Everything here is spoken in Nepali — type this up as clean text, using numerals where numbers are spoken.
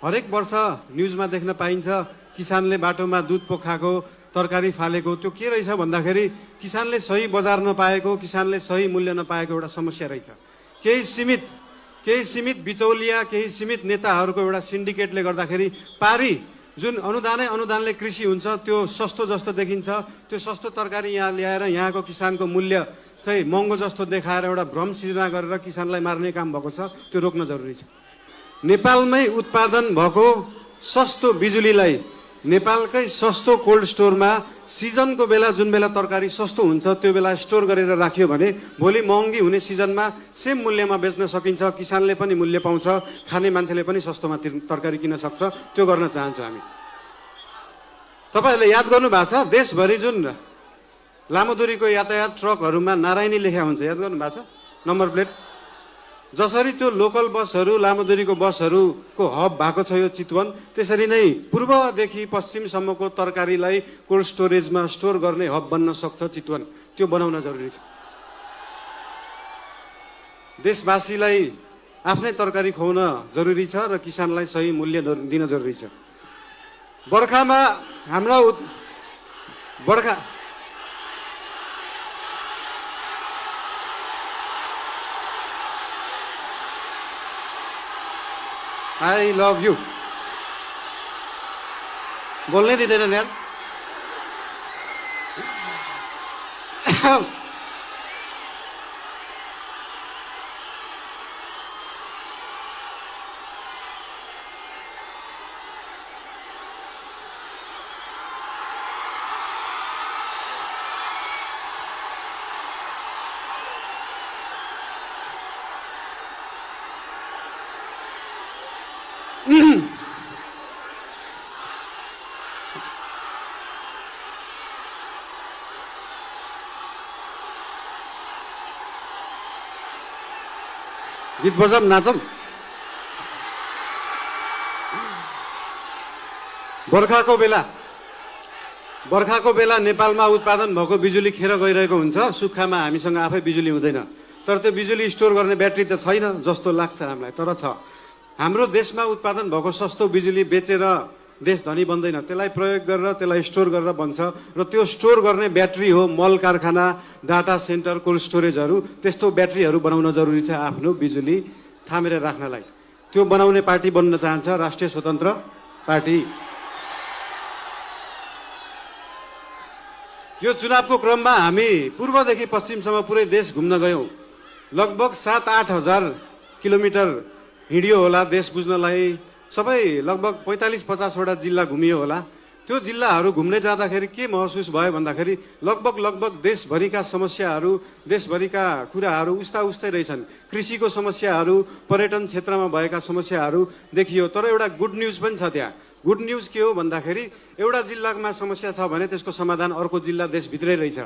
हरेक वर्ष न्युजमा देख्न पाइन्छ किसानले बाटोमा दुध पोखाएको, तरकारी फालेको। त्यो के रहेछ भन्दाखेरि किसानले सही बजार नपाएको, किसानले सही मूल्य नपाएको एउटा समस्या रहेछ। केही सीमित बिचौलिया, केही सीमित नेताहरूको एउटा सिन्डिकेटले गर्दाखेरि पारी जुन अनुदानले कृषि हुन्छ त्यो सस्तो जस्तो देखिन्छ। त्यो सस्तो तरकारी यहाँ ल्याएर यहाँको किसानको मूल्य चाहिँ महँगो जस्तो देखाएर एउटा भ्रम सृजना गरेर किसानलाई मार्ने काम भएको छ। त्यो रोक्न जरुरी छ। नेपालमै उत्पादन भएको सस्तो बिजुलीलाई नेपालकै सस्तो कोल्ड स्टोरमा सिजनको बेला जुन बेला तरकारी सस्तो हुन्छ त्यो बेला स्टोर गरेर राख्यो भने भोलि महँगी हुने सिजनमा सेम मूल्यमा बेच्न सकिन्छ। किसानले पनि मूल्य पाउँछ, खाने मान्छेले पनि सस्तोमा तरकारी किन्न सक्छ। त्यो गर्न चाहन्छौँ हामी। तपाईँहरूले याद गर्नुभएको छ देशभरि जुन लामो दूरीको यातायात ट्रकहरूमा नारायणी लेखा हुन्छ, याद गर्नुभएको छ नम्बर प्लेट। जसरी त्यो लोकल बसहरू, लामो दूरीको बसहरूको हब भएको छ यो चितवन, त्यसरी नै पूर्वदेखि पश्चिमसम्मको तरकारीलाई कोल्ड स्टोरेजमा स्टोर गर्ने हब बन्न सक्छ चितवन। त्यो बनाउन जरुरी छ। देशवासीलाई आफ्नै तरकारी खुवाउन जरुरी छ र किसानलाई सही मूल्य दिन जरुरी छ। बर्खामा हाम्रो I love you. बोल्नै दिँदैन यार। गीत बजाम नाचम। बर्खाको बेला नेपालमा उत्पादन भएको बिजुली खेर गइरहेको हुन्छ। सुक्खामा हामीसँग आफै बिजुली हुँदैन, तर त्यो बिजुली स्टोर गर्ने ब्याट्री त छैन जस्तो लाग्छ हामीलाई। तर छ। हाम्रो देशमा उत्पादन भएको सस्तो बिजुली बेचेर देश धनी बन्दैन, त्यसलाई प्रयोग गरेर त्यसलाई स्टोर गरेर बन्छ। र त्यो स्टोर गर्ने ब्याट्री हो मल कारखाना, डाटा सेन्टर, कोल्ड स्टोरेजहरू। त्यस्तो ब्याट्रीहरू बनाउन जरुरी छ आफ्नो बिजुली थामेर राख्नलाई। त्यो बनाउने पार्टी बन्न चाहन्छ राष्ट्रिय स्वतन्त्र पार्टी। यो चुनावको क्रममा हामी पूर्वदेखि पश्चिमसम्म पुरै देश घुम्न गयौँ। लगभग 7-8 हजार किलोमिटर हिँडियो होला देश बुझ्नलाई। सबै लगभग 45-50 वटा जिल्ला घुमियो होला। त्यो जिल्लाहरू घुम्ने जाँदाखेरि के महसुस भयो भन्दाखेरि लगभग देशभरिका समस्याहरू, देशभरिका कुराहरू उस्तै रहेछन्। कृषिको समस्याहरू, पर्यटन क्षेत्रमा भएका समस्याहरू देखियो। तर एउटा गुड न्युज पनि छ त्यहाँ। गुड न्युज के हो भन्दाखेरि एउटा जिल्लामा समस्या छ भने त्यसको समाधान अर्को जिल्ला देशभित्रै रहेछ।